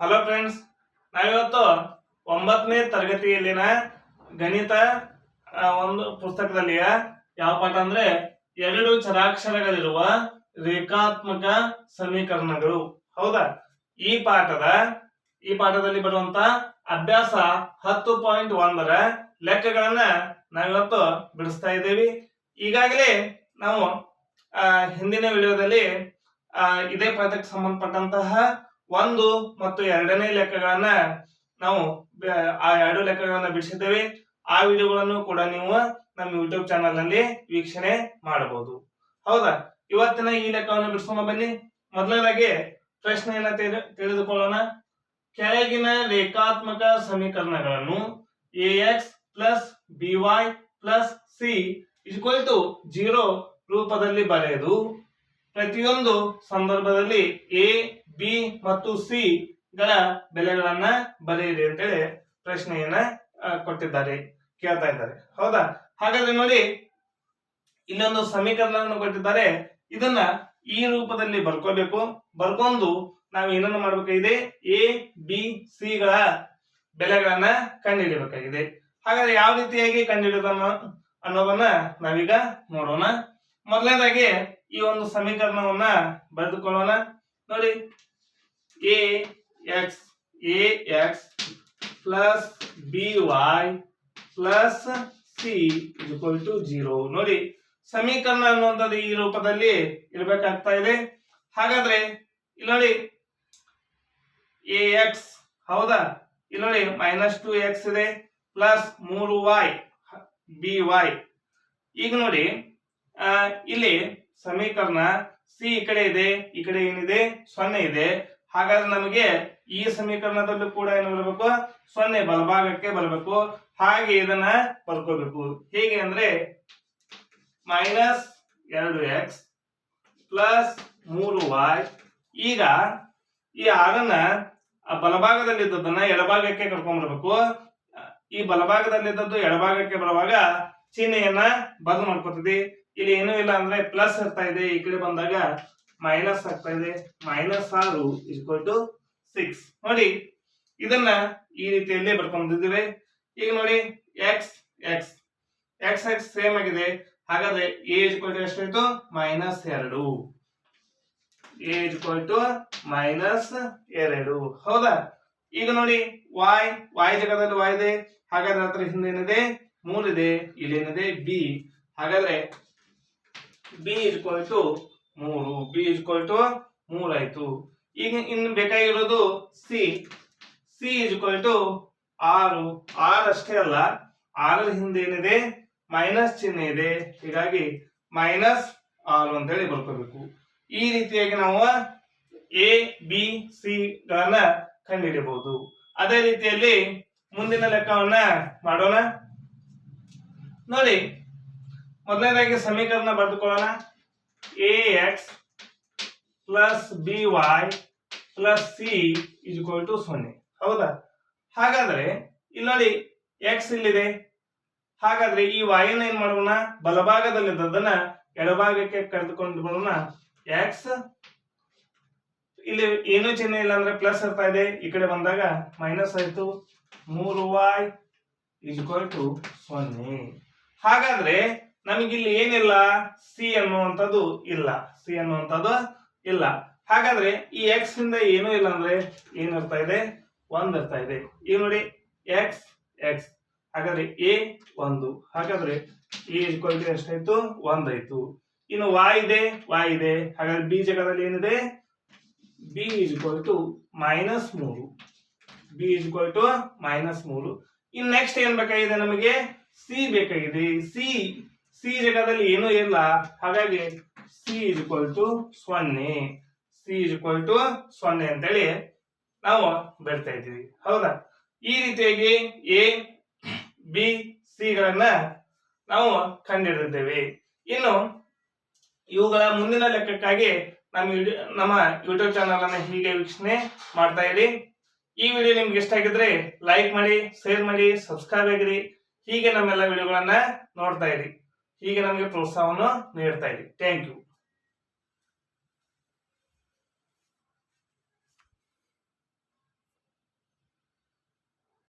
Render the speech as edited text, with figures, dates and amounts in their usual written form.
Hello friends, ನಾವಿವತ್ತು 9ನೇ ತರಗತಿಯಲ್ಲಿನ ಗಣಿತ ಒಂದು ಪುಸ್ತಕದಲ್ಲಿಯ ಯಾವ ಪಾಠ ಅಂದ್ರೆ ಎರಡು ಚರಾಕ್ಷರಗಳಿರುವ ರೇಖಾತ್ಮಕ ಸಮೀಕರಣಗಳು. ಹೌದಾ? ಈ ಪಾಠದಲ್ಲಿ ಬರುವಂತ ಅಭ್ಯಾಸ 10.1ರ ಲೆಕ್ಕಗಳನ್ನ ನಾವಿವತ್ತು ಬಿಡಿಸ್ತಾ ಇದ್ದೇವೆ. ಈಗಾಗಲೇ ನಾವು ಹಿಂದಿನ ವಿಡಿಯೋದಲ್ಲಿ ಇದೇ ಪಾಠಕ್ಕೆ ಸಂಬಂಧಪಟ್ಟಂತಹ 1 ಮತ್ತು 2ನೇ ಲೆಕ್ಕಗಳನ್ನ ನಾವು ಆ ಎರಡು ಲೆಕ್ಕಗಳನ್ನ ಬಿಡಿಸಿದ್ದೇವೆ. ಆ ವಿಡಿಯೋಗಳನ್ನು ಕೂಡ ನೀವು ನಮ್ಮ ಯೂಟ್ಯೂಬ್ ಚಾನಲ್ ನಲ್ಲಿ ವೀಕ್ಷಣೆ ಮಾಡಬಹುದು. ಹೌದಾ? ಇವತ್ತಿನ ಈ ಲೆಕ್ಕವನ್ನು ಬಿಡಿಸೋಣ ಬನ್ನಿ. ಮೊದಲನೇದಾಗಿ ಪ್ರಶ್ನೆಯನ್ನ ತಿಳಿದುಕೊಳ್ಳೋಣ. ಕೆಳಗಿನ ರೇಖಾತ್ಮಕ ಸಮೀಕರಣಗಳನ್ನು ax plus by plus c = 0 ರೂಪದಲ್ಲಿ ಬರೆದು ಪ್ರತಿಯೊಂದು ಸಂದರ್ಭದಲ್ಲಿ a ಬಿ ಮತ್ತು ಸಿ ಗಳ ಬೆಲೆಗಳನ್ನ ಬರೆಯಿರಿ ಅಂತೇಳಿ ಪ್ರಶ್ನೆಯನ್ನ ಕೇಳ್ತಾ ಇದ್ದಾರೆ. ಹೌದಾ? ಹಾಗಾದ್ರೆ ನೋಡಿ, ಇಲ್ಲೊಂದು ಸಮೀಕರಣವನ್ನು ಕೊಟ್ಟಿದ್ದಾರೆ. ಇದನ್ನ ಈ ರೂಪದಲ್ಲಿ ಬರ್ಕೋಬೇಕು. ಬರ್ಕೊಂಡು ನಾವು ಏನನ್ನು ಮಾಡಬೇಕಾಗಿದೆ? ಎ ಬಿ ಸಿ ಗಳ ಬೆಲೆಗಳನ್ನ ಕಂಡುಹಿಡಿಯಬೇಕಾಗಿದೆ. ಹಾಗಾದ್ರೆ ಯಾವ ರೀತಿಯಾಗಿ ಕಂಡುಹಿಡಿದ ಅನ್ನೋದನ್ನ ನಾವೀಗ ನೋಡೋಣ. ಮೊದಲನೇದಾಗಿ ಈ ಒಂದು ಸಮೀಕರಣವನ್ನ ಬರೆದುಕೊಳ್ಳೋಣ. ನೋಡಿ, ax plus by plus c = 0. ನೋಡಿ, ಸಮೀಕರಣ ಅನ್ನುವಂಥದ್ದು ಈ ರೂಪದಲ್ಲಿ ಇರಬೇಕಾಗ್ತಾ ಇದೆ. ಹಾಗಾದ್ರೆ ಇಲ್ಲಿ ನೋಡಿ ax, ಹೌದಾ? ಇಲ್ಲಿ ನೋಡಿ -2x ಇದೆ ಪ್ಲಸ್ 3y by. ಈಗ ನೋಡಿ ಇಲ್ಲಿ ಸಮೀಕರಣ ಸಿ ಈ ಕಡೆ ಇದೆ, ಈ ಕಡೆ ಏನಿದೆ 0 ಇದೆ. ಹಾಗಾದ್ರೆ ನಮಗೆ ಈ ಸಮೀಕರಣದಲ್ಲೂ ಕೂಡ ಏನು ಬರಬೇಕು? 0 ಬಲಭಾಗಕ್ಕೆ ಬರಬೇಕು. ಹಾಗೆ ಇದನ್ನ ಬರ್ಕೋಬೇಕು. ಹೇಗೆ ಅಂದ್ರೆ -2x ಪ್ಲಸ್ 3y. ಈಗ ಈ 6ನ್ನ ಬಲಭಾಗದಲ್ಲಿದ್ದದನ್ನ ಎಡಭಾಗಕ್ಕೆ ಕರ್ಕೊಂಡ್ ಬರ್ಬೇಕು. ಈ ಬಲಭಾಗದಲ್ಲಿದ್ದದ್ದು ಎಡಭಾಗಕ್ಕೆ ಬರುವಾಗ ಚಿಹ್ನೆಯನ್ನ ಬದಲು ಮಾಡ್ಕೊತೀವಿ. ಇಲ್ಲಿ ಏನೂ ಇಲ್ಲ ಅಂದ್ರೆ ಪ್ಲಸ್ ಇರ್ತಾ ಇದೆ, ಈ ಕಡೆ ಬಂದಾಗ ಮೈನಸ್ ಆಗ್ತಾ ಇದೆ. -6 = 6. ನೋಡಿ, ಇದನ್ನ ಈ ರೀತಿಯಲ್ಲಿ ಬರ್ಕೊಂಡಿದ್ದೇವೆ. ಈಗ ನೋಡಿ x ಸೇಮ್ ಆಗಿದೆ. ಹಾಗಾದ್ರೆ a = ಎಷ್ಟಾಯ್ತು? -2. -2. ಹೌದಾ? ಈಗ ನೋಡಿ y ಜಾಗದಲ್ಲಿ y ಇದೆ. ಹಾಗಾದ್ರೆ ಅದರ ಹಿಂದೆ ಏನಿದೆ? 3 ಇದೆ. ಇಲ್ಲೇನಿದೆ? b. ಹಾಗಾದ್ರೆ b = 3 ಆಯ್ತು. ಈಗ ಇನ್ನು ಬೇಕಾಗಿರೋದು c = 6. ಅಷ್ಟೇ ಅಲ್ಲ, 6ರ ಹಿಂದೆ ಏನಿದೆ? ಮೈನಸ್ ಚಿಹ್ನೆ ಇದೆ. ಹೀಗಾಗಿ -6 ಅಂತೇಳಿ ಬರ್ಕೋಬೇಕು. ಈ ರೀತಿಯಾಗಿ ನಾವು ಎ ಬಿ ಸಿ ಗಳನ್ನ ಕಂಡುಹಿಡಿಯಬಹುದು. ಅದೇ ರೀತಿಯಲ್ಲಿ ಮುಂದಿನ ಲೆಕ್ಕವನ್ನ ಮಾಡೋಣ. ನೋಡಿ, ಮೊದಲನೇದಾಗಿ ಸಮೀಕರಣ ಬರೆದುಕೊಳ್ಳೋಣ. ax plus by plus c = 0. ಹೌದಾ? ಹಾಗಾದ್ರೆ ಇಲ್ಲಿ ನೋಡಿ x ಇಲ್ಲಿದೆ. ಹಾಗಾದ್ರೆ ಈ y ನ ಏನ್ ಮಾಡೋಣ? ಬಲಭಾಗದಲ್ಲಿದ್ದದನ್ನ ಎಡಭಾಗಕ್ಕೆ ಕರೆದುಕೊಂಡು ಬರೋಣ. x ಇಲ್ಲಿ ಏನೂ ಚಿಹ್ನೆ ಇಲ್ಲ ಅಂದ್ರೆ ಪ್ಲಸ್ ಇರ್ತಾ ಇದೆ, ಈ ಕಡೆ ಬಂದಾಗ ಮೈನಸ್ ಆಯ್ತು. 3y = 0. ಹಾಗಾದ್ರೆ ನಮಗಿಲ್ಲಿ ಏನಿಲ್ಲ? ಸಿ ಅನ್ನುವಂಥದ್ದು ಇಲ್ಲ. ಹಾಗಾದ್ರೆ ಈ x ಇಂದ ಏನೂ ಇಲ್ಲ ಅಂದ್ರೆ ಏನಿರ್ತಾ ಇದೆ? 1 ಇರ್ತಾ ಇದೆ. ಈಗ ನೋಡಿ x ಹಾಗಾದ್ರೆ a 1. ಹಾಗಾದ್ರೆ a = ಎಷ್ಟಾಯ್ತು? 1 ಆಯ್ತು. ಇನ್ನು y ಇದೆ. ಹಾಗಾದ್ರೆ b ಜಾಗದಲ್ಲಿ ಏನಿದೆ? b = -3. ಇನ್ನು ನೆಕ್ಸ್ಟ್ ಏನ್ ಬೇಕಾಗಿದೆ? ನಮಗೆ c ಬೇಕಾಗಿದೆ. c ಜಾಗದಲ್ಲಿ ಏನೂ ಇಲ್ಲ. ಹಾಗಾಗಿ c = 0 ಅಂತೇಳಿ ನಾವು ಬರ್ತಾ ಇದ್ದೀವಿ. ಹೌದಾ? ಈ ರೀತಿಯಾಗಿ ಎ ಬಿ ಸಿ ಗಳನ್ನ ನಾವು ಕಂಡುಹಿಡಿದಿದ್ದೇವೆ. ಇನ್ನು ಇವುಗಳ ಮುಂದಿನ ಲೆಕ್ಕಕ್ಕಾಗಿ ನಮ್ಮ ಯೂಟ್ಯೂಬ್ ಚಾನಲ್ ಅನ್ನ ಹೀಗೆ ವೀಕ್ಷಣೆ ಮಾಡ್ತಾ ಇರಿ. ಈ ವಿಡಿಯೋ ನಿಮ್ಗೆ ಇಷ್ಟ ಆಗಿದ್ರೆ ಲೈಕ್ ಮಾಡಿ, ಶೇರ್ ಮಾಡಿ, ಸಬ್ಸ್ಕ್ರೈಬ್ ಆಗಿರಿ. ಹೀಗೆ ನಮ್ಮೆಲ್ಲ ವಿಡಿಯೋಗಳನ್ನ ನೋಡ್ತಾ ಇರಿ. ಹೀಗೆ ನಮಗೆ ಪ್ರೋತ್ಸಾಹವನ್ನು ನೀಡ್ತಾ ಇರಿ. Thank you.